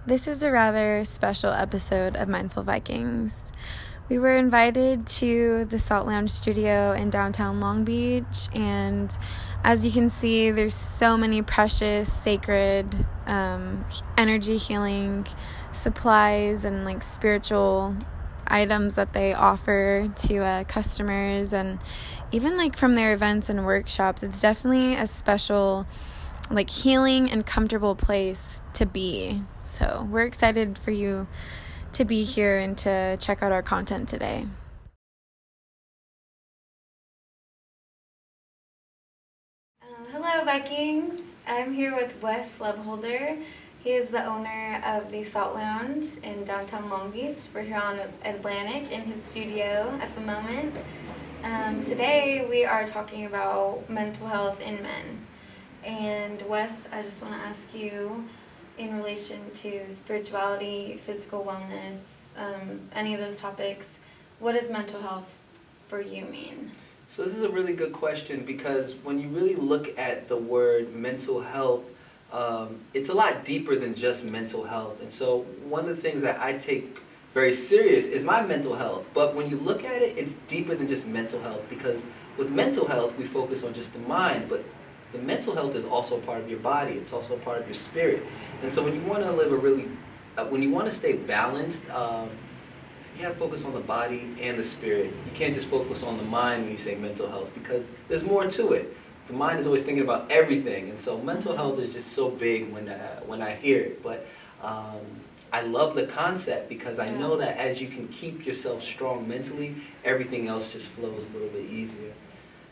This is a rather special episode of Mindful Vikings. We were invited to the Salt Lounge studio in downtown Long Beach, and as you can see, there's so many precious, sacred, energy healing supplies and spiritual items that they offer to customers, and even from their events and workshops. It's definitely a special healing and comfortable place to be. So we're excited for you to be here and to check out our content today. Hello, Vikings. I'm here with Wes Loveholder. He is the owner of the Salt Lounge in downtown Long Beach. We're here on Atlantic in his studio at the moment. Today we are talking about mental health in men. And Wes, I just want to ask you, in relation to spirituality, physical wellness, any of those topics, what does mental health for you mean? So this is a really good question, because when you really look at the word mental health, it's a lot deeper than just mental health. And so one of the things that I take very serious is my mental health. But when you look at it, it's deeper than just mental health, because with mental health, we focus on just the mind, but the mental health is also a part of your body. It's also a part of your spirit. And so when you want to live when you want to stay balanced, you got to focus on the body and the spirit. You can't just focus on the mind when you say mental health, because there's more to it. The mind is always thinking about everything. And so mental health is just so big when I hear it. But I love the concept, because I know that as you can keep yourself strong mentally, everything else just flows a little bit easier.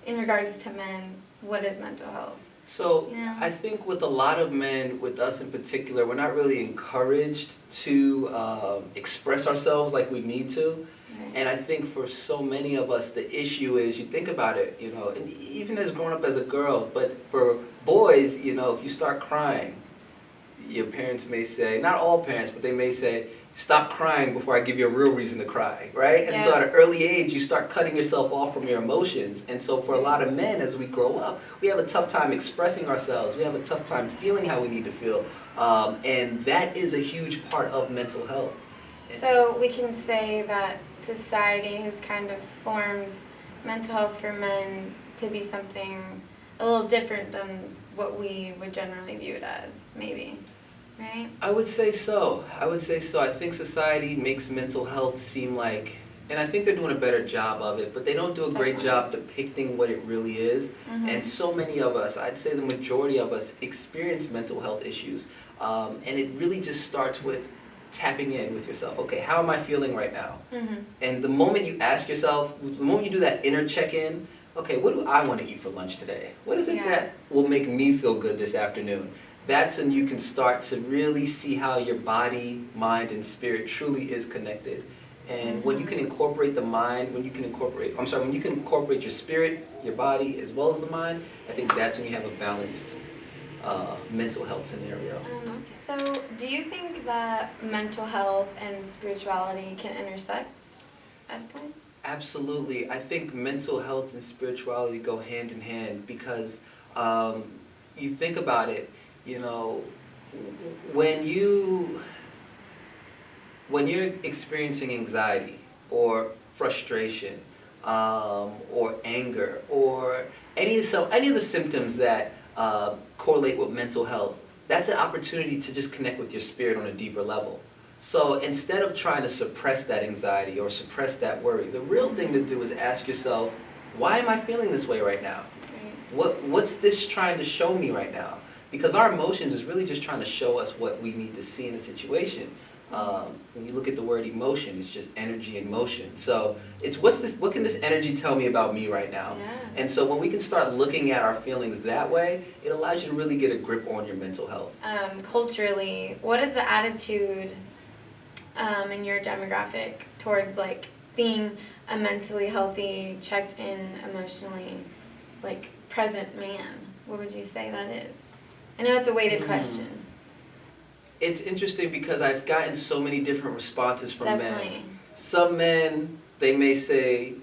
In regards to men, what is mental health? So I think with a lot of men, with us in particular, we're not really encouraged to express ourselves like we need to. Right. And I think for so many of us, the issue is, you think about it, and even as growing up as a girl, but for boys, if you start crying, your parents may say, not all parents, but they may say, stop crying before I give you a real reason to cry, right? And so at an early age, you start cutting yourself off from your emotions. And so for a lot of men, as we grow up, we have a tough time expressing ourselves. We have a tough time feeling how we need to feel. And that is a huge part of mental health. So we can say that society has kind of formed mental health for men to be something a little different than what we would generally view it as, maybe. Right? I would say so. I think society makes mental health seem like, and I think they're doing a better job of it, but they don't do a great job depicting what it really is. Mm-hmm. And so many of us, I'd say the majority of us, experience mental health issues. And it really just starts with tapping in with yourself. Okay, how am I feeling right now? Mm-hmm. And the moment you ask yourself, the moment you do that inner check-in, okay, what do I want to eat for lunch today? What is it that will make me feel good this afternoon? That's when you can start to really see how your body, mind, and spirit truly is connected. And when you can incorporate the mind, when you can incorporate your spirit, your body, as well as the mind, I think that's when you have a balanced mental health scenario. So do you think that mental health and spirituality can intersect at a point? Absolutely. I think mental health and spirituality go hand in hand, because you think about it, when you're experiencing anxiety or frustration or anger or any of the symptoms that correlate with mental health, that's an opportunity to just connect with your spirit on a deeper level. So instead of trying to suppress that anxiety or suppress that worry, the real thing to do is ask yourself, why am I feeling this way right now? What's this trying to show me right now? Because our emotions is really just trying to show us what we need to see in a situation. When you look at the word emotion, it's just energy and motion. So it's what can this energy tell me about me right now? Yeah. And so when we can start looking at our feelings that way, it allows you to really get a grip on your mental health. Culturally, what is the attitude in your demographic towards being a mentally healthy, checked in, emotionally present man? What would you say that is? I know it's a weighted question. It's interesting, because I've gotten so many different responses from Definitely. men. Some men, they may say,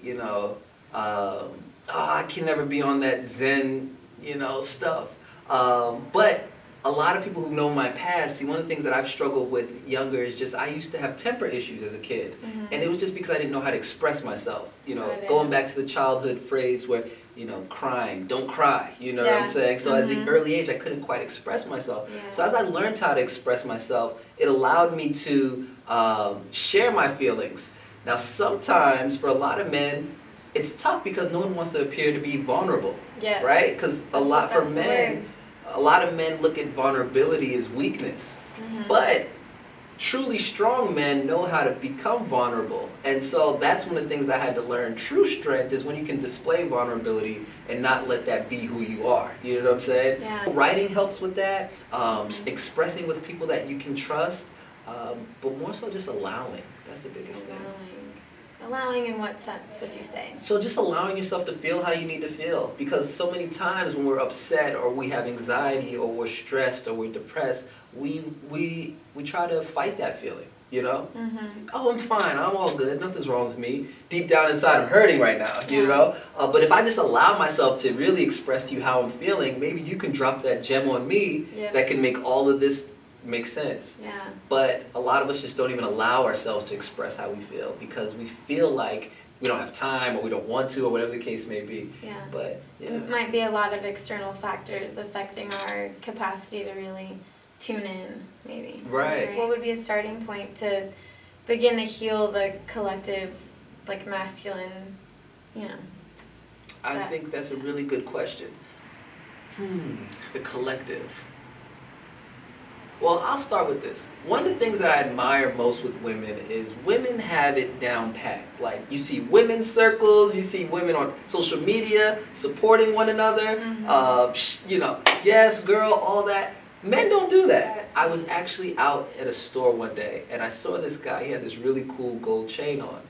I can never be on that Zen, stuff. But a lot of people who know my past, see, one of the things that I've struggled with younger is just I used to have temper issues as a kid. And it was just because I didn't know how to express myself. You know, going back to the childhood phrase where, you know, crying, don't cry, you know what I'm saying? So as an early age, I couldn't quite express myself. So as I learned how to express myself, it allowed me to share my feelings. Now, sometimes for a lot of men, it's tough because no one wants to appear to be vulnerable, right? Because a lot of men look at vulnerability as weakness, but truly strong men know how to become vulnerable. And so that's one of the things I had to learn. True strength is when you can display vulnerability and not let that be who you are. You know what I'm saying? Writing helps with that, expressing with people that you can trust, but more so just allowing. That's the biggest thing. Allowing in what sense would you say? So just allowing yourself to feel how you need to feel. Because so many times when we're upset or we have anxiety or we're stressed or we're depressed, we try to fight that feeling, you know? Oh, I'm fine, I'm all good, nothing's wrong with me. Deep down inside, I'm hurting right now, you know? But if I just allow myself to really express to you how I'm feeling, maybe you can drop that gem on me that can make all of this make sense. But a lot of us just don't even allow ourselves to express how we feel because we feel like we don't have time or we don't want to or whatever the case may be. But it might be a lot of external factors affecting our capacity to really tune in, maybe. Right. What would be a starting point to begin to heal the collective, like masculine, you know? I think that's a really good question. The collective. Well, I'll start with this. One of the things that I admire most with women is women have it down packed. Like, you see women's circles, you see women on social media supporting one another, you know, yes, girl, all that. Men don't do that. I was actually out at a store one day, and I saw this guy, he had this really cool gold chain on.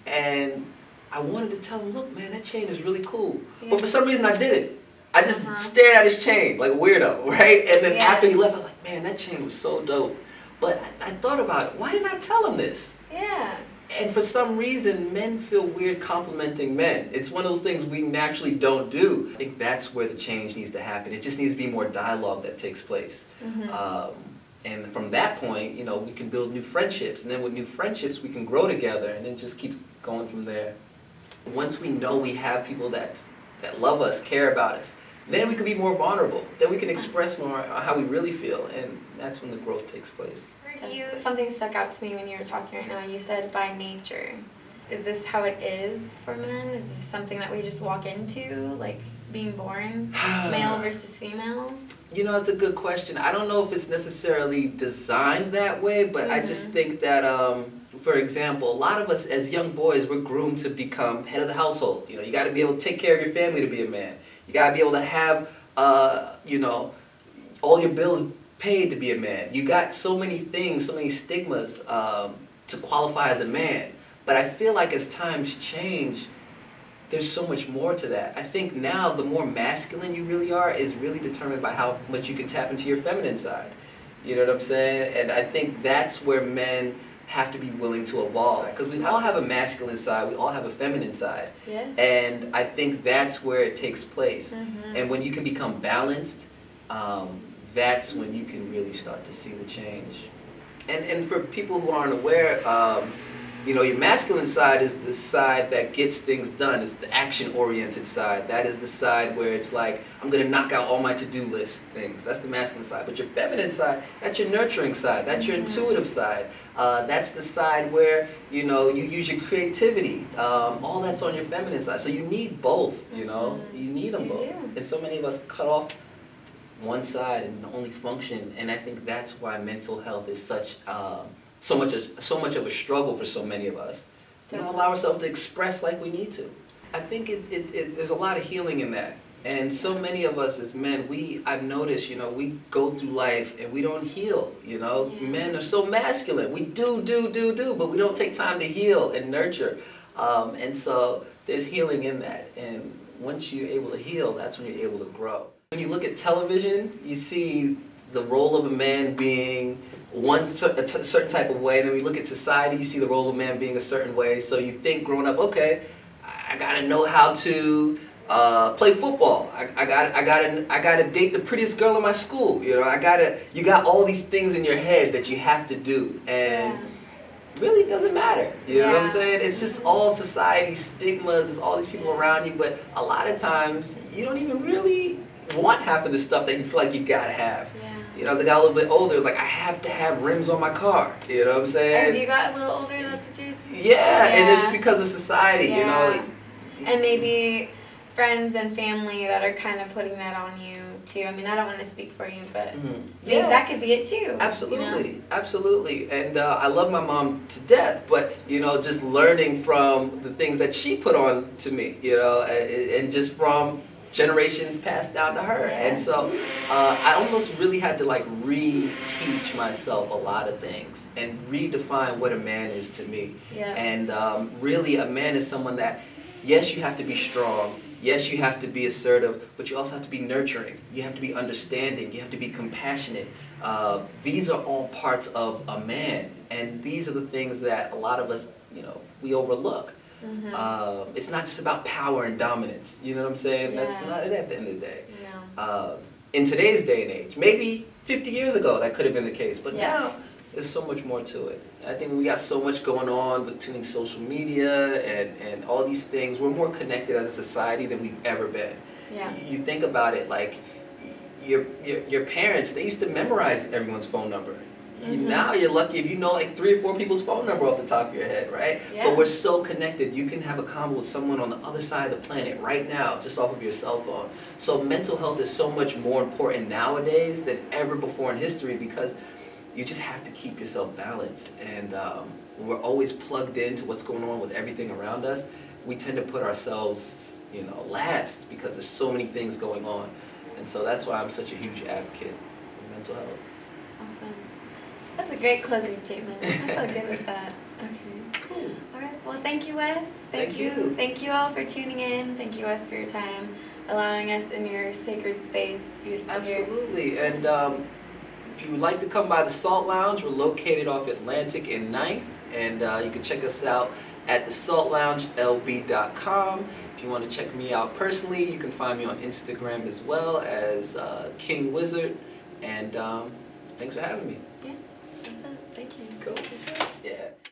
And I wanted to tell him, look, man, that chain is really cool. But for some reason, I didn't. I just stared at his chain like a weirdo, right? And then after he left, I was like, man, that chain was so dope. But I thought about it. Why didn't I tell him this? And for some reason, men feel weird complimenting men. It's one of those things we naturally don't do. I think that's where the change needs to happen. It just needs to be more dialogue that takes place. And from that point, you know, we can build new friendships. And then with new friendships, we can grow together. And it just keeps going from there. Once we know we have people that love us, care about us, then we can be more vulnerable. Then we can express more how we really feel, and that's when the growth takes place. Something stuck out to me when you were talking right now. You said by nature. Is this how it is for men? Is this something that we just walk into, like being born, male versus female? You know, it's a good question. I don't know if it's necessarily designed that way, but I just think that, for example, a lot of us as young boys, we're groomed to become head of the household. You know, you got to be able to take care of your family to be a man. You got to be able to have, you know, all your bills paid to be a man. You got so many things, so many stigmas to qualify as a man. But I feel like as times change, there's so much more to that. I think now the more masculine you really are is really determined by how much you can tap into your feminine side. You know what I'm saying? And I think that's where men have to be willing to evolve. Because we all have a masculine side, we all have a feminine side. And I think that's where it takes place. And when you can become balanced, that's when you can really start to see the change. And for people who aren't aware, you know, your masculine side is the side that gets things done. It's the action-oriented side. That is the side where it's like, I'm going to knock out all my to-do list things. That's the masculine side. But your feminine side, that's your nurturing side. That's your intuitive side. That's the side where, you know, you use your creativity. All that's on your feminine side. So you need both, you know. You need them both. And so many of us cut off one side and only function. And I think that's why mental health is such... so much of a struggle for so many of us. We don't allow ourselves to express like we need to. I think there's a lot of healing in that. And so many of us as men, I've noticed, you know, we go through life and we don't heal, you know. Men are so masculine. We do, but we don't take time to heal and nurture. And so there's healing in that. And once you're able to heal, that's when you're able to grow. When you look at television, you see the role of a man being a certain type of way, and then we look at society, you see the role of a man being a certain way, so you think growing up, okay, I gotta know how to play football. I gotta date the prettiest girl in my school. You know, you got all these things in your head that you have to do, and really doesn't matter. You know what I'm saying? It's just all society stigmas. There's all these people around you, but a lot of times you don't even really want half of the stuff that you feel like you gotta have. You know, as I got a little bit older, it was like I have to have rims on my car. You know what I'm saying? As you got a little older, that's what you. Yeah, and it's just because of society. You know. Like, and maybe friends and family that are kind of putting that on you too. I mean, I don't want to speak for you, but that could be it too. Absolutely, you know? Absolutely. And I love my mom to death, but you know, just learning from the things that she put on to me, you know, and just from generations passed down to her. And so I almost really had to like re-teach myself a lot of things and redefine what a man is to me. And really, a man is someone that, yes, you have to be strong. Yes, you have to be assertive, but you also have to be nurturing. You have to be understanding. You have to be compassionate. These are all parts of a man, and these are the things that a lot of us, you know, we overlook. It's not just about power and dominance. You know what I'm saying? That's not it at the end of the day. In today's day and age, maybe 50 years ago that could have been the case, but now there's so much more to it. I think we got so much going on between social media and all these things. We're more connected as a society than we've ever been. You think about it, like your parents, they used to memorize everyone's phone number. Now you're lucky if you know like 3 or 4 people's phone number off the top of your head, right? But we're so connected. You can have a convo with someone on the other side of the planet right now, just off of your cell phone. So mental health is so much more important nowadays than ever before in history, because you just have to keep yourself balanced. And when we're always plugged into what's going on with everything around us, we tend to put ourselves, you know, last, because there's so many things going on. And so that's why I'm such a huge advocate of mental health. Awesome. That's a great closing statement. I feel good with that. Okay. Cool. All right. Well, thank you, Wes. Thank you. Thank you all for tuning in. Thank you, Wes, for your time, allowing us in your sacred space. It's beautiful. Absolutely. Here. And if you would like to come by the Salt Lounge, we're located off Atlantic and 9th. And you can check us out at thesaltloungelb.com. If you want to check me out personally, you can find me on Instagram as well as King Wizard. And thanks for having me. Yeah. Awesome. Thank you. Cool. Yeah.